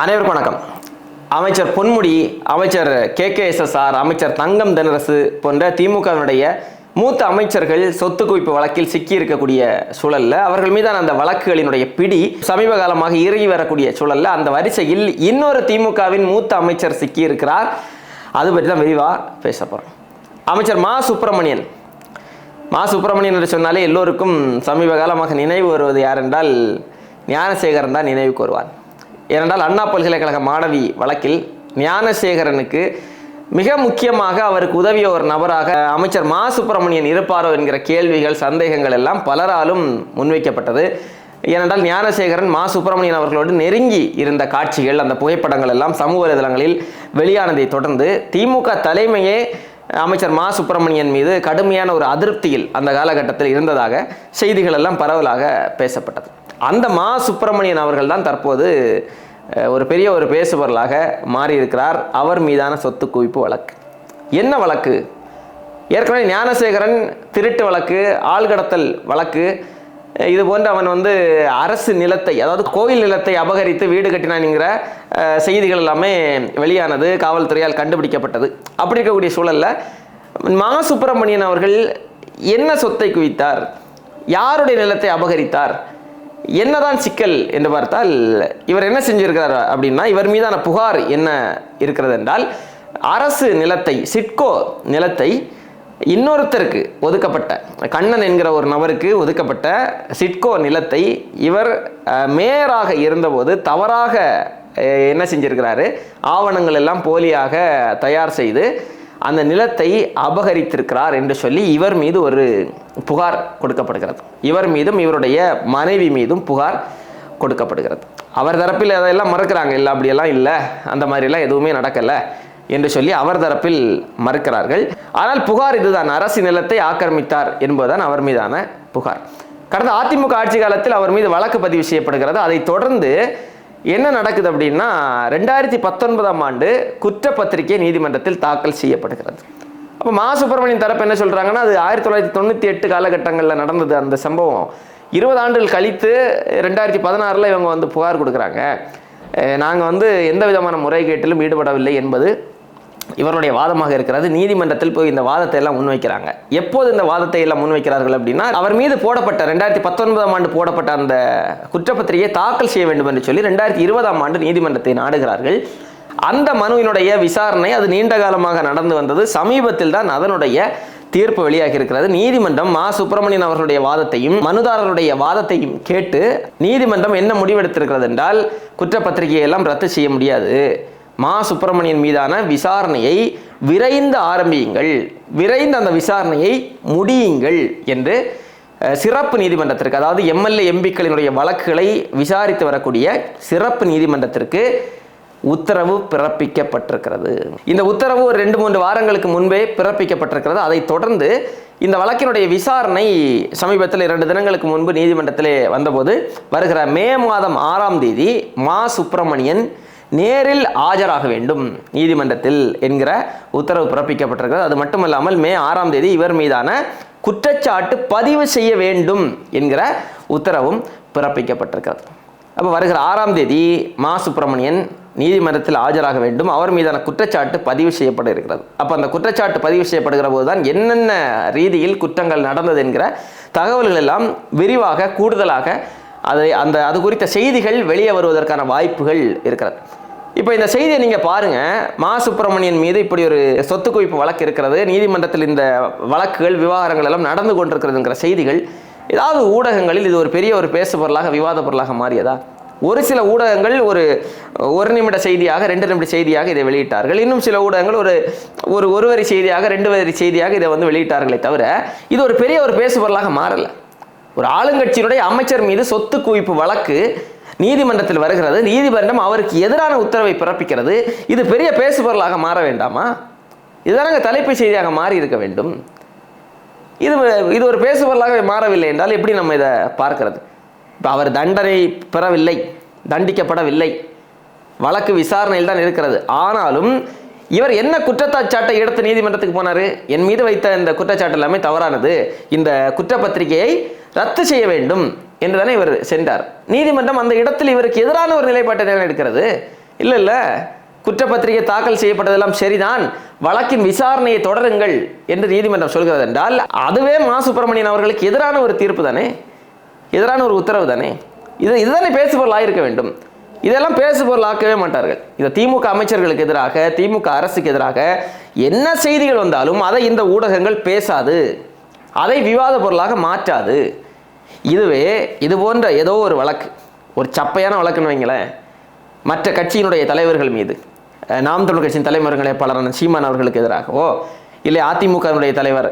அனைவருக்கும் வணக்கம். அமைச்சர் பொன்முடி, அமைச்சர் KKSSR, அமைச்சர் தங்கம் தென்னரசு போன்ற திமுகவினுடைய மூத்த அமைச்சர்கள் சொத்து குவிப்பு வழக்கில் சிக்கி இருக்கக்கூடிய சூழல்ல அவர்கள் மீதான அந்த வழக்குகளினுடைய பிடி சமீப காலமாக இறுகி வரக்கூடிய சூழல்ல அந்த வரிசையில் இன்னொரு திமுகவின் மூத்த அமைச்சர் சிக்கி இருக்கிறார். அது பற்றி தான் விரிவா பேச போறோம். அமைச்சர் மா சுப்பிரமணியன் என்று சொன்னாலே எல்லோருக்கும் சமீப காலமாக நினைவு வருவது யார் என்றால் ஞானசேகரன் தான் நினைவுக்கு வருவார். ஏனென்றால் அண்ணா பல்கலைக்கழக மாணவி வழக்கில் ஞானசேகரனுக்கு மிக முக்கியமாக அவருக்கு உதவிய ஒரு நபராக அமைச்சர் மா சுப்பிரமணியன் இருப்பாரோ என்கிற கேள்விகள், சந்தேகங்கள் எல்லாம் பலராலும் முன்வைக்கப்பட்டது. ஏனென்றால் ஞானசேகரன் மா சுப்பிரமணியன் அவர்களோடு நெருங்கி இருந்த காட்சிகள், அந்த புகைப்படங்கள் எல்லாம் சமூக வலைதளங்களில் வெளியானதை தொடர்ந்து திமுக தலைமையே அமைச்சர் மா சுப்பிரமணியன் மீது கடுமையான ஒரு அதிருப்தியில் அந்த காலகட்டத்தில் இருந்ததாக செய்திகள் எல்லாம் பரவலாக பேசப்பட்டது. அந்த மா சுப்பிரமணியன் அவர்கள் தான் தற்போது ஒரு பெரிய ஒரு பேசுபொருளாக மாறியிருக்கிறார். அவர் மீதான சொத்து குவிப்பு வழக்கு. என்ன வழக்கு? ஏற்கனவே ஞானசேகரன் திருட்டு வழக்கு, ஆள்கடத்தல் வழக்கு, இது போன்று அவன் அரசு நிலத்தை, அதாவது கோயில் நிலத்தை அபகரித்து வீடு கட்டினான்ங்கிற செய்திகள் எல்லாமே வெளியானது, காவல்துறையால் கண்டுபிடிக்கப்பட்டது. அப்படி இருக்கக்கூடிய சூழல்ல மா சுப்பிரமணியன் அவர்கள் என்ன சொத்தை குவித்தார், யாருடைய நிலத்தை அபகரித்தார், என்னதான் சிக்கல் என்று பார்த்தால் இவர் என்ன செஞ்சிருக்கிறார் அப்படின்னா, இவர் மீதான புகார் என்ன இருக்கிறது என்றால், அரசு நிலத்தை, சிட்கோ நிலத்தை இன்னொருத்தருக்கு ஒதுக்கப்பட்ட, கண்ணன் என்கிற ஒரு நபருக்கு ஒதுக்கப்பட்ட சிட்கோ நிலத்தை இவர் மேயராக இருந்தபோது தவறாக என்ன செஞ்சிருக்கிறாரு, ஆவணங்கள் எல்லாம் போலியாக தயார் செய்து அந்த நிலத்தை அபகரித்திருக்கிறார் என்று சொல்லி இவர் மீது ஒரு புகார் கொடுக்கப்படுகிறது. இவர் மீதும் இவருடைய மனைவி மீதும் புகார் கொடுக்கப்படுகிறது. அவர் தரப்பில் அதெல்லாம் மறுக்கிறாங்க. இல்லை, அப்படியெல்லாம் இல்லை, அந்த மாதிரிலாம் எதுவுமே நடக்கலை என்று சொல்லி அவர் தரப்பில் மறுக்கிறார்கள். ஆனால் புகார் இதுதான், அரசு நிலத்தை ஆக்கிரமித்தார் என்பதுதான் அவர் மீதான புகார். கடந்த அதிமுக ஆட்சி காலத்தில் அவர் மீது வழக்கு பதிவு செய்யப்படுகிறது. அதை தொடர்ந்து என்ன நடக்குது அப்படின்னா, 2019ஆம் ஆண்டு குற்றப்பத்திரிகை நீதிமன்றத்தில் தாக்கல் செய்யப்படுகிறது. அப்போ மா சுப்பிரமணியன் தரப்பு என்ன சொல்கிறாங்கன்னா, அது 1998 காலகட்டங்களில் நடந்தது அந்த சம்பவம். 20 ஆண்டுகள் கழித்து 2016 இவங்க புகார் கொடுக்குறாங்க. நாங்கள் எந்த விதமான முறைகேட்டிலும் ஈடுபடவில்லை என்பது இவருடைய வாதமாக இருக்கிறது. நீதிமன்றத்தில் போய் இந்த வாதத்தை எல்லாம் முன்வைக்கிறாங்க. எப்போது இந்த வாதத்தை எல்லாம் முன்வைக்கிறார்கள் அப்படின்னா, அவர் மீது போடப்பட்ட 2019ஆம் ஆண்டு போடப்பட்ட அந்த குற்றப்பத்திரிகையை தாக்கல் செய்ய வேண்டும் என்று சொல்லி 2020ஆம் ஆண்டு நீதிமன்றத்தை நாடுகிறார்கள். அந்த மனுவினுடைய விசாரணை அது நீண்ட காலமாக நடந்து வந்தது. சமீபத்தில் தான் அதனுடைய தீர்ப்பு வெளியாகி இருக்கிறது. நீதிமன்றம் மா சுப்பிரமணியன் அவர்களுடைய வாதத்தையும் மனுதாரருடைய வாதத்தையும் கேட்டு நீதிமன்றம் என்ன முடிவெடுத்திருக்கிறது என்றால், குற்றப்பத்திரிகையை எல்லாம் ரத்து செய்ய முடியாது, மா சுப்பிரமணியன் மீதான விசாரணையை விரைந்து ஆரம்பியுங்கள், விரைந்து அந்த விசாரணையை முடியுங்கள் என்று சிறப்பு நீதிமன்றத்திற்கு, அதாவது எம்எல்ஏ எம்பிக்களினுடைய வழக்குகளை விசாரித்து வரக்கூடிய சிறப்பு நீதிமன்றத்திற்கு உத்தரவு பிறப்பிக்கப்பட்டிருக்கிறது. இந்த உத்தரவு ஒரு 2-3 வாரங்களுக்கு முன்பே பிறப்பிக்கப்பட்டிருக்கிறது. அதை தொடர்ந்து இந்த வழக்கினுடைய விசாரணை சமீபத்தில் 2 தினங்களுக்கு முன்பு நீதிமன்றத்திலே வந்தபோது, வருகிற மே மாதம் 6ஆம் தேதி மா சுப்பிரமணியன் நேரில் ஆஜராக வேண்டும் நீதிமன்றத்தில் என்கிற உத்தரவு பிறப்பிக்கப்பட்டிருக்கிறது. அது மட்டுமல்லாமல் மே 6ஆம் தேதி இவர் மீதான குற்றச்சாட்டு பதிவு செய்ய வேண்டும் என்கிற உத்தரவும் பிறப்பிக்கப்பட்டிருக்கிறது. அப்போ வருகிற 6ஆம் தேதி மா சுப்பிரமணியன் நீதிமன்றத்தில் ஆஜராக வேண்டும், அவர் மீதான குற்றச்சாட்டு பதிவு செய்யப்பட இருக்கிறது. அப்போ அந்த குற்றச்சாட்டு பதிவு செய்யப்படுகிற போது தான் என்னென்ன ரீதியில் குற்றங்கள் நடந்தது என்கிற தகவல்கள் எல்லாம் விரிவாக, கூடுதலாக அது குறித்த செய்திகள் வெளியே வருவதற்கான வாய்ப்புகள் இருக்கிறது. இப்போ இந்த செய்தியை நீங்கள் பாருங்கள். மா சுப்பிரமணியன் மீது இப்படி ஒரு சொத்து குவிப்பு வழக்கு இருக்கிறது, நீதிமன்றத்தில் இந்த வழக்குகள், விவகாரங்கள் எல்லாம் நடந்து கொண்டிருக்கிறதுங்கிற செய்திகள் ஏதாவது ஊடகங்களில் இது ஒரு பெரிய ஒரு பேசு பொருளாக, விவாத பொருளாக மாறியதா? ஒரு சில ஊடகங்கள் ஒரு நிமிட செய்தியாக, 2 நிமிட செய்தியாக இதை வெளியிட்டார்கள். இன்னும் சில ஊடகங்கள் ஒரு வரி செய்தியாக, 2 வரி செய்தியாக இதை வெளியிட்டார்களே தவிர இது ஒரு பெரிய ஒரு பேசு பொருளாக மாறல. ஒரு ஆளுங்கட்சியினுடைய அமைச்சர் மீது சொத்து குவிப்பு வழக்கு நீதிமன்றத்தில் வருகிறது. நீதிமன்றம் அவருக்கு எதிரான உத்தரவை பிறப்பிக்கிறது. இது பெரிய பேசு பொருளாக மாற வேண்டாமா? இதுதானங்க தலைப்பு செய்தியாக மாறி இருக்க வேண்டும். இது ஒரு பேசு பொருளாக மாறவில்லை என்றால் எப்படி நம்ம இதை பார்க்கிறது? இப்போ அவர் தண்டனை பெறவில்லை, தண்டிக்கப்படவில்லை, வழக்கு விசாரணையில் தான் இருக்கிறது. ஆனாலும் இவர் என்ன குற்றச்சாட்டை எடுத்து நீதிமன்றத்துக்கு போனார்? என் மீது வைத்த இந்த குற்றச்சாட்டு எல்லாமே தவறானது, இந்த குற்றப்பத்திரிகையை ரத்து செய்ய வேண்டும் என்று தானே இவர் சென்றார். நீதிமன்றம் அந்த இடத்தில் இவருக்கு எதிரான ஒரு நிலைப்பாட்டை எடுக்கிறது. இல்லை குற்றப்பத்திரிகை தாக்கல் செய்யப்பட்டதெல்லாம் சரிதான், வழக்கின் விசாரணையை தொடருங்கள் என்று நீதிமன்றம் சொல்கிறது என்றால் அதுவே மா சுப்பிரமணியன் அவர்களுக்கு எதிரான ஒரு தீர்ப்பு தானே, எதிரான ஒரு உத்தரவு தானே. இதுதானே பேசுபொருள் ஆயிருக்க வேண்டும். இதெல்லாம் பேசுபொருள் ஆக்கவே மாட்டார்கள். இதை திமுக அமைச்சர்களுக்கு எதிராக, திமுக அரசுக்கு எதிராக என்ன செய்திகள் வந்தாலும் அதை இந்த ஊடகங்கள் பேசாது, அதை விவாத பொருளாக மாற்றாது. இதுவே இது போன்ற ஏதோ ஒரு வழக்கு, ஒரு சப்பையான வழக்குன்னு வைங்களேன், மற்ற கட்சியினுடைய தலைவர்கள் மீது, நாம் தமிழ் கட்சியின் தலைவர்களே பலரான சீமான் அவர்களுக்கு எதிராகவோ, இல்லை அதிமுகவினுடைய தலைவர்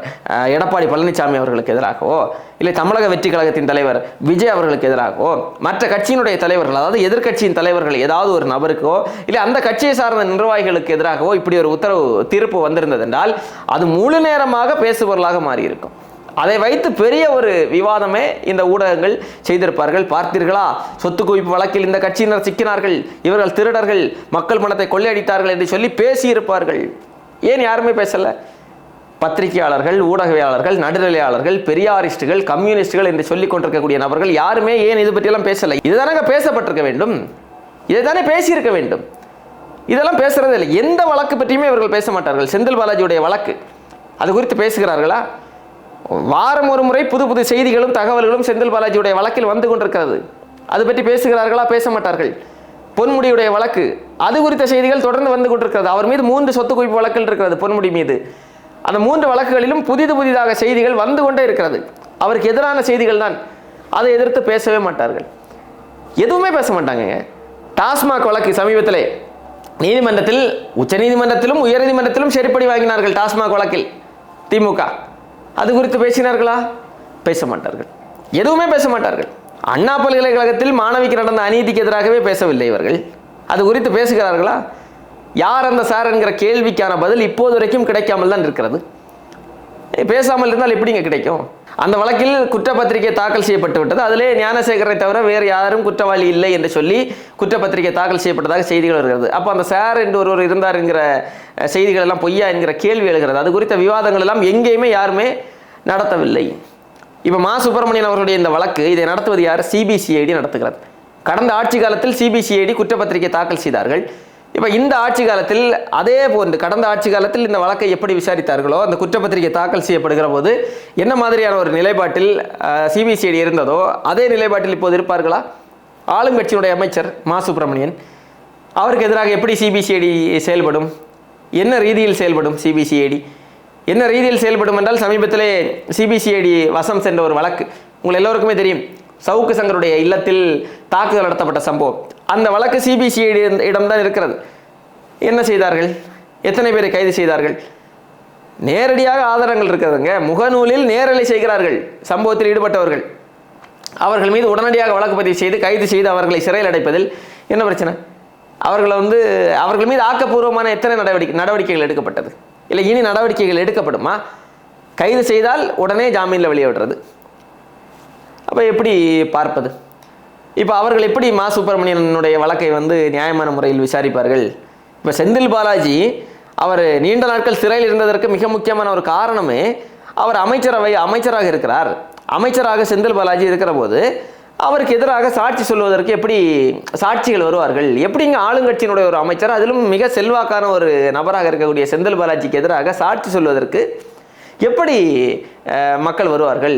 எடப்பாடி பழனிசாமி அவர்களுக்கு எதிராகவோ, இல்லை தமிழக வெற்றி கழகத்தின் தலைவர் விஜய் அவர்களுக்கு எதிராகவோ, மற்ற கட்சியினுடைய தலைவர்கள், அதாவது எதிர்க்கட்சியின் தலைவர்கள் ஏதாவது ஒரு நபருக்கோ, இல்லை அந்த கட்சியை சார்ந்த நிர்வாகிகளுக்கு எதிராகவோ இப்படி ஒரு உத்தரவு தீர்ப்பு வந்திருந்தது என்றால் அது முழு நேரமாக பேசுபொருளாக மாறியிருக்கும். அதை வைத்து பெரிய ஒரு விவாதமே இந்த ஊடகங்கள் செய்திருப்பார்கள். பார்த்தீர்களா, சொத்து குவிப்பு வழக்கில் இந்த கட்சியினர் சிக்கினார்கள், இவர்கள் திருடர்கள், மக்கள் பணத்தை கொள்ளையடித்தார்கள் என்று சொல்லி பேசியிருப்பார்கள். ஏன் யாருமே பேசல? பத்திரிகையாளர்கள், ஊடகவியாளர்கள், நடுநிலையாளர்கள், பெரியாரிஸ்டுகள், கம்யூனிஸ்டுகள் என்று சொல்லிக் கொண்டிருக்கக்கூடிய நபர்கள் யாருமே ஏன் இது பற்றியெல்லாம் பேசலை? இதுதானங்க பேசப்பட்டிருக்க வேண்டும், இதைதானே பேசியிருக்க வேண்டும். இதெல்லாம் பேசுறது இல்லை. எந்த வழக்கு பற்றியுமே இவர்கள் பேச மாட்டார்கள். செந்தில் பாலாஜியுடைய வழக்கு, அது குறித்து பேசுகிறார்களா? வாரம் ஒரு முறை புது புது செய்திகளும் தகவல்களும் செந்தில் பாலாஜியுடைய வழக்கில் வந்து கொண்டிருக்கிறது. அது பற்றி பேசுகிறார்களா? பேச மாட்டார்கள். பொன்முடியுடைய வழக்கு, அது குறித்த செய்திகள் தொடர்ந்து வந்து கொண்டிருக்கிறது. அவர் மீது 3 சொத்து குவிப்பு வழக்குகள் இருக்கிறது. பொன்முடி மீது அந்த 3 வழக்குகளிலும் புதிதாக செய்திகள் வந்து கொண்டே இருக்கிறது. அவருக்கு எதிரான செய்திகள் தான். அதை எதிர்த்து பேசவே மாட்டார்கள். எதுவுமே பேச மாட்டாங்க. டாஸ்மாக் வழக்கு சமீபத்திலே நீதிமன்றத்தில், உச்ச நீதிமன்றத்திலும் உயர் நீதிமன்றத்திலும் செருப்படி வாங்கினார்கள் டாஸ்மாக் வழக்கில் திமுக. அது குறித்து பேசினார்களா? பேச மாட்டார்கள். எதுவுமே பேச மாட்டார்கள். அண்ணா பல்கலைக்கழகத்தில் மாணவிக்கு நடந்த அநீதிக்கு எதிராகவே பேசவில்லை இவர்கள். அது குறித்து பேசுகிறார்களா? யார் அந்த சார் என்கிற கேள்விக்கான பதில் இப்போது வரைக்கும் கிடைக்காமல் தான் இருக்கிறது. பேசாமல் இருந்தால் எப்படிங்க கிடைக்கும்? அந்த வழக்கில் குற்றப்பத்திரிகை தாக்கல் செய்யப்பட்டு விட்டது. அதிலே ஞானசேகரை தவிர வேறு யாரும் குற்றவாளி இல்லை என்று சொல்லி குற்றப்பத்திரிகை தாக்கல் செய்யப்பட்டதாக செய்திகள் வருகிறது. அப்போ அந்த சார் என்று ஒருவர் இருந்தார் என்கிற செய்திகள் எல்லாம் பொய்யா என்கிற கேள்வி எழுகிறது. அது குறித்த விவாதங்கள் எல்லாம் எங்கேயுமே யாருமே நடத்தவில்லை. இப்போ மா சுப்பிரமணியன் அவர்களுடைய இந்த வழக்கு, இதை நடத்துவது யார்? சிபிசிஐடி நடத்துகிறது. கடந்த ஆட்சி காலத்தில் சிபிசிஐடி குற்றப்பத்திரிகை தாக்கல் செய்தார்கள். இப்போ இந்த ஆட்சி காலத்தில் அதே போன்று கடந்த ஆட்சி காலத்தில் இந்த வழக்கை எப்படி விசாரித்தார்களோ, அந்த குற்றப்பத்திரிகை தாக்கல் செய்யப்படுகிற போது என்ன மாதிரியான ஒரு நிலைப்பாட்டில் சிபிசிஐடி இருந்ததோ அதே நிலைப்பாட்டில் இப்போது இருப்பார்களா? ஆளுங்கட்சியினுடைய அமைச்சர் மா சுப்பிரமணியன், அவருக்கு எதிராக எப்படி சிபிசிஐடி செயல்படும்? என்ன ரீதியில் செயல்படும் சிபிசிஐடி? என்ன ரீதியில் செயல்படும் என்றால், சமீபத்திலே சிபிசிஐடி வசம் சென்ற ஒரு வழக்கு உங்கள் எல்லோருக்குமே தெரியும். சவுக்கு சங்கருடைய இல்லத்தில் தாக்குதல் நடத்தப்பட்ட சம்பவம். அந்த வழக்கு சிபிசிஐடி இடம்தான் இருக்கிறது. என்ன செய்தார்கள்? எத்தனை பேரை கைது செய்தார்கள்? நேரடியாக ஆதாரங்கள் இருக்கிறதுங்க. முகநூலில் நேரலை செய்கிறார்கள் சம்பவத்தில் ஈடுபட்டவர்கள். அவர்கள் மீது உடனடியாக வழக்கு பதிவு செய்து கைது செய்து அவர்களை சிறையில் அடைப்பதில் என்ன பிரச்சனை? அவர்கள் மீது ஆக்கப்பூர்வமான எத்தனை நடவடிக்கைகள் எடுக்கப்பட்டது? இல்லை இனி நடவடிக்கைகள் எடுக்கப்படுமா? கைது செய்தால் உடனே ஜாமீனில் வெளியே விடுறது. அப்போ எப்படி பார்ப்பது? இப்போ அவர்கள் எப்படி மா சுப்பிரமணியனுடைய வழக்கை நியாயமான முறையில் விசாரிப்பார்கள்? இப்போ செந்தில் பாலாஜி அவர் நீண்ட நாட்கள் சிறையில் இருந்ததற்கு மிக முக்கியமான ஒரு காரணமே, அவர் அமைச்சராக இருக்கிறார். அமைச்சராக செந்தில் பாலாஜி இருக்கிற போது அவருக்கு எதிராக சாட்சி சொல்வதற்கு எப்படி சாட்சிகள் வருவார்கள்? எப்படிங்க ஆளுங்கட்சியினுடைய ஒரு அமைச்சர், அதிலும் மிக செல்வாக்கான ஒரு நபராக இருக்கக்கூடிய செந்தில் பாலாஜிக்கு எதிராக சாட்சி சொல்வதற்கு எப்படி மக்கள் வருவார்கள்?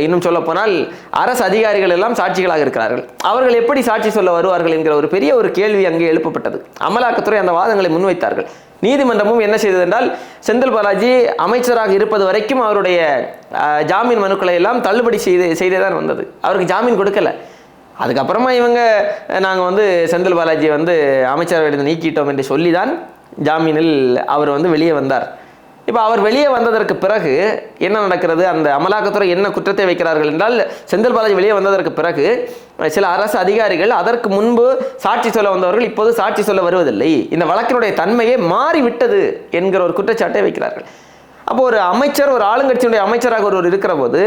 இன்னும் சொல்ல போனால் அரசு அதிகாரிகள் எல்லாம் சாட்சிகளாக இருக்கிறார்கள். அவர்கள் எப்படி சாட்சி சொல்ல வருவார்கள் என்கிற ஒரு பெரிய ஒரு கேள்வி அங்கே எழுப்பப்பட்டது. அமலாக்கத்துறை அந்த வாதங்களை முன்வைத்தார்கள். நீதிமன்றமும் என்ன செய்தது என்றால், செந்தில் பாலாஜி அமைச்சராக இருப்பது வரைக்கும் அவருடைய ஜாமீன் மனுக்களை எல்லாம் தள்ளுபடி செய்தே தான் வந்தது. அவருக்கு ஜாமீன் கொடுக்கல. அதுக்கப்புறமா இவங்க நாங்கள் செந்தில் பாலாஜியை அமைச்சரவையிலிருந்து நீக்கிட்டோம் என்று சொல்லி தான் ஜாமீனில் அவர் வெளியே வந்தார். இப்போ அவர் வெளியே வந்ததற்கு பிறகு என்ன நடக்கிறது? அந்த அமலாக்கத்துறை என்ன குற்றத்தை வைக்கிறார்கள் என்றால், செந்தில் பாலாஜி வெளியே வந்ததற்கு பிறகு சில அரசு அதிகாரிகள் அதற்கு முன்பு சாட்சி சொல்ல வந்தவர்கள் இப்போது சாட்சி சொல்ல வருவதில்லை, இந்த வழக்கினுடைய தன்மையே மாறிவிட்டது என்கிற ஒரு குற்றச்சாட்டை வைக்கிறார்கள். அப்போ ஒரு அமைச்சர், ஒரு ஆளுங்கட்சியினுடைய அமைச்சராக ஒருவர் இருக்கிற போது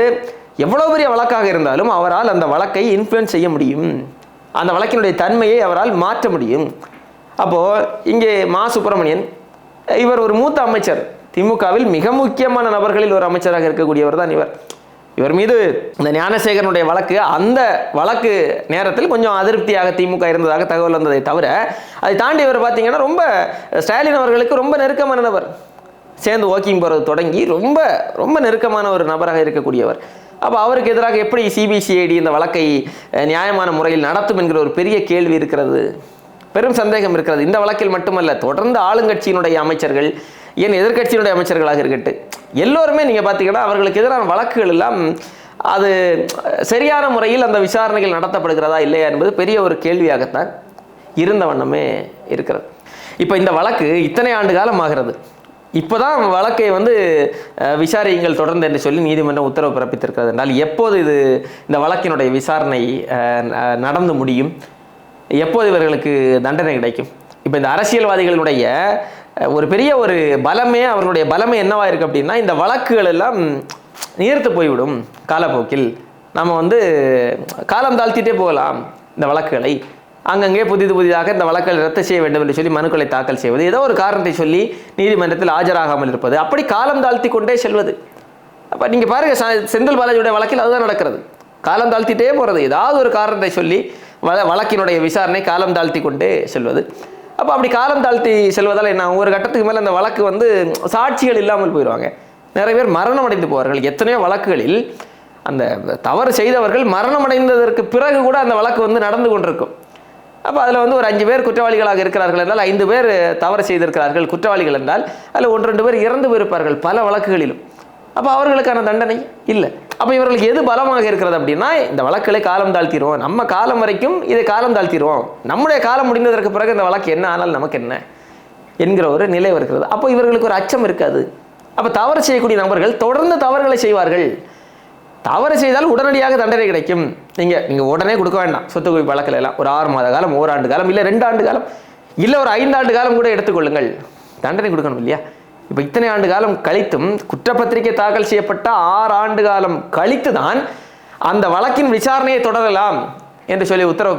எவ்வளோ பெரிய வழக்காக இருந்தாலும் அவரால் அந்த வழக்கை இன்ஃப்ளூயன்ஸ் செய்ய முடியும், அந்த வழக்கினுடைய தன்மையை அவரால் மாற்ற முடியும். அப்போது இங்கே மா சுப்பிரமணியன் இவர் ஒரு மூத்த அமைச்சர், திமுகவில் மிக முக்கியமான நபர்களில் ஒரு அமைச்சராக இருக்கக்கூடியவர் தான் இவர். இவர் மீது இந்த ஞானசேகரனுடைய வழக்கு, அந்த வழக்கு நேரத்தில் கொஞ்சம் அதிருப்தியாக திமுக இருந்ததாக தகவல் வந்ததை தவிர, அதை தாண்டி இவர் பார்த்தீங்கன்னா ரொம்ப ஸ்டாலின் அவர்களுக்கு ரொம்ப நெருக்கமான நபர். சேர்ந்து வாக்கிங் போகிறது தொடங்கி ரொம்ப ரொம்ப நெருக்கமான ஒரு நபராக இருக்கக்கூடியவர். அப்போ அவருக்கு எதிராக எப்படி சிபிசிஐடி இந்த வழக்கை நியாயமான முறையில் நடத்தும் என்கிற ஒரு பெரிய கேள்வி இருக்கிறது, பெரும் சந்தேகம் இருக்கிறது. இந்த வழக்கில் மட்டுமல்ல, தொடர்ந்து ஆளுங்கட்சியினுடைய அமைச்சர்கள், ஏன் எதிர்கட்சியினுடைய அமைச்சர்களாக இருக்கட்டும், எல்லோருமே நீங்கள் பார்த்தீங்கன்னா அவர்களுக்கு எதிரான வழக்குகள் எல்லாம் அது சரியான முறையில் அந்த விசாரணைகள் நடத்தப்படுகிறதா இல்லையா என்பது பெரிய ஒரு கேள்வியாகத்தான் இருந்த வண்ணமே இருக்கிறது. இப்போ இந்த வழக்கு இத்தனை ஆண்டு காலம் ஆகிறது. இப்போதான் வழக்கை விசாரியுங்கள் தொடர்ந்து என்று சொல்லி நீதிமன்றம் உத்தரவு பிறப்பித்திருக்கிறது என்றால் எப்போது இந்த வழக்கினுடைய விசாரணை நடந்து முடியும், எப்போது இவர்களுக்கு தண்டனை கிடைக்கும்? இப்போ இந்த அரசியல்வாதிகளுடைய ஒரு பெரிய ஒரு பலமே, அவர்களுடைய பலமே என்னவா இருக்கு அப்படின்னா, இந்த வழக்குகள் எல்லாம் நீர்த்து போய்விடும் காலப்போக்கில், நம்ம காலம் தாழ்த்திட்டே போகலாம் இந்த வழக்குகளை, அங்கங்கே புதிதாக இந்த வழக்குகள் ரத்து செய்ய வேண்டும் என்று சொல்லி மனுக்களை தாக்கல் செய்வது, ஏதோ ஒரு காரணத்தை சொல்லி நீதிமன்றத்தில் ஆஜராகாமல் இருப்பது, அப்படி காலம் தாழ்த்தி கொண்டே செல்வது. அப்போ நீங்கள் பாருங்க, செந்தில் பாலாஜியுடைய வழக்கில் அதுதான் நடக்கிறது. காலம் தாழ்த்திட்டே போகிறது, ஏதாவது ஒரு காரணத்தை சொல்லி வழக்கினுடைய விசாரணை காலம் தாழ்த்தி கொண்டே செல்வது. அப்போ அப்படி காலம் தாழ்த்தி செல்வதால் என்ன, ஒரு கட்டத்துக்கு மேலே அந்த வழக்கு சாட்சிகள் இல்லாமல் போயிடுவாங்க. நிறைய பேர் மரணம் அடைந்து போவார்கள். எத்தனையோ வழக்குகளில் அந்த தவறு செய்தவர்கள் மரணம் அடைந்ததற்கு பிறகு கூட அந்த வழக்கு நடந்து கொண்டிருக்கும். அப்போ அதில் ஒரு 5 பேர் குற்றவாளிகளாக இருக்கிறார்கள் என்றால் 5 பேர் தவறு செய்திருக்கிறார்கள் குற்றவாளிகள் என்றால் அதில் 1-2 பேர் இறந்து போயிருப்பார்கள் பல வழக்குகளிலும். அப்போ அவர்களுக்கான தண்டனை இல்லை. அப்போ இவர்களுக்கு எது பலமாக இருக்கிறது அப்படின்னா, இந்த வழக்குகளை காலம் தாழ்த்திடுவோம், நம்ம காலம் வரைக்கும் இதை காலம் தாழ்த்திடுவோம், நம்முடைய காலம் முடிந்ததற்கு பிறகு இந்த வழக்கு என்ன ஆனால் நமக்கு என்ன என்கிற ஒரு நிலை வருகிறது. அப்போ இவர்களுக்கு ஒரு அச்சம் இருக்காது. அப்போ தவறு செய்யக்கூடிய நபர்கள் தொடர்ந்து தவறுகளை செய்வார்கள். தவறு செய்தால் உடனடியாக தண்டனை கிடைக்கும். நீங்கள் உடனே கொடுக்க வேண்டாம் சொத்து குவிப்பு வழக்கில் எல்லாம். ஒரு 6 மாத காலம், 1 ஆண்டு காலம், இல்லை 2 ஆண்டு காலம், இல்லை ஒரு 5 ஆண்டு காலம் கூட எடுத்துக்கொள்ளுங்கள், தண்டனை கொடுக்கணும் இல்லையா? இப்போ இத்தனை ஆண்டு காலம் கழித்தும், குற்றப்பத்திரிகை தாக்கல் செய்யப்பட்ட 6 ஆண்டு காலம் கழித்து தான் அந்த வழக்கின் விசாரணையை தொடரலாம் என்று சொல்லி உத்தரவு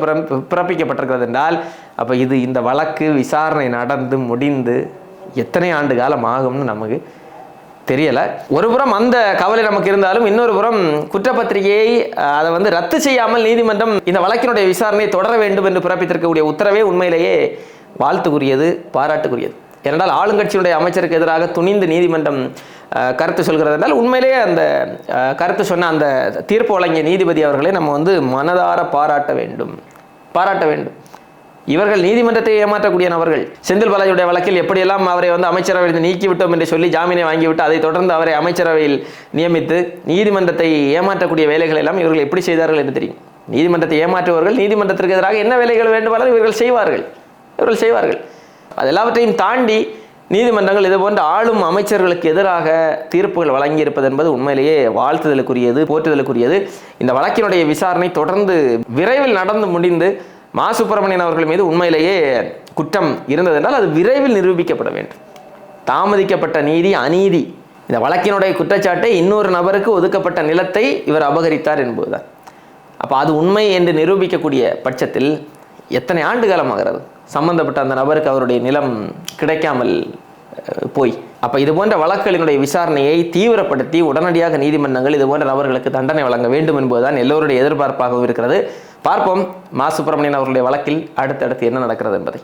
பிறப்பிக்கப்பட்டிருக்கிறது என்றால், அப்போ இந்த வழக்கு விசாரணை நடந்து முடிந்து எத்தனை ஆண்டு காலம் ஆகும்னு நமக்கு தெரியலை. ஒரு புறம் அந்த கவலை நமக்கு இருந்தாலும், இன்னொரு புறம் குற்றப்பத்திரிகையை அதை ரத்து செய்யாமல் நீதிமன்றம் இந்த வழக்கினுடைய விசாரணையை தொடர வேண்டும் என்று பிறப்பித்திருக்கக்கூடிய உத்தரவே உண்மையிலேயே வாழ்த்துக்குரியது, பாராட்டுக்குரியது. ஏனென்றால் ஆளுங்கட்சியினுடைய அமைச்சருக்கு எதிராக துணிந்து நீதிமன்றம் கருத்து சொல்கிறது என்றால், உண்மையிலேயே அந்த கருத்து சொன்ன அந்த தீர்ப்பு வழங்கிய நீதிபதி அவர்களை நம்ம மனதார பாராட்ட வேண்டும். இவர்கள் நீதிமன்றத்தை ஏமாற்றக்கூடிய நபர்கள். செந்தில் பாலாஜியுடைய வழக்கில் எப்படியெல்லாம் அவரை அமைச்சரவையில் நீக்கிவிட்டோம் என்று சொல்லி ஜாமீனை வாங்கிவிட்டு அதை தொடர்ந்து அவரை அமைச்சரவையில் நியமித்து நீதிமன்றத்தை ஏமாற்றக்கூடிய வேலைகள் எல்லாம் இவர்கள் எப்படி செய்தார்கள் என்று தெரியும். நீதிமன்றத்தை ஏமாற்றுவர்கள் நீதிமன்றத்திற்கு எதிராக என்ன வேலைகள் வேண்டுமானாலும் இவர்கள் செய்வார்கள். அது எல்லாவற்றையும் தாண்டி நீதிமன்றங்கள் இது போன்ற ஆளும் அமைச்சர்களுக்கு எதிராக தீர்ப்புகள் வழங்கியிருப்பது என்பது உண்மையிலேயே வாழ்த்துதலுக்குரியது, போற்றுதலுக்குரியது. இந்த வழக்கினுடைய விசாரணை தொடர்ந்து விரைவில் நடந்து முடிந்து மா சுப்பிரமணியன் அவர்கள் மீது உண்மையிலேயே குற்றம் இருந்தது என்றால் அது விரைவில் நிரூபிக்கப்பட வேண்டும். தாமதிக்கப்பட்ட நீதி அநீதி. இந்த வழக்கினுடைய குற்றச்சாட்டை இன்னொரு நபருக்கு ஒதுக்கப்பட்ட நிலத்தை இவர் அபகரித்தார் என்பதுதான். அப்போ அது உண்மை என்று நிரூபிக்கக்கூடிய பட்சத்தில் எத்தனை ஆண்டு காலமாகிறது சம்பந்தப்பட்ட அந்த நபருக்கு அவருடைய நிலம் கிடைக்காமல் போய். அப்போ இது போன்ற வழக்குகளினுடைய விசாரணையை தீவிரப்படுத்தி உடனடியாக நீதிமன்றங்கள் இது போன்ற நபர்களுக்கு தண்டனை வழங்க வேண்டும் என்பதுதான் எல்லோருடைய எதிர்பார்ப்பாகவும் இருக்கிறது. பார்ப்போம் மா சுப்பிரமணியன் அவர்களுடைய வழக்கில் அடுத்தடுத்து என்ன நடக்கிறது என்பதை.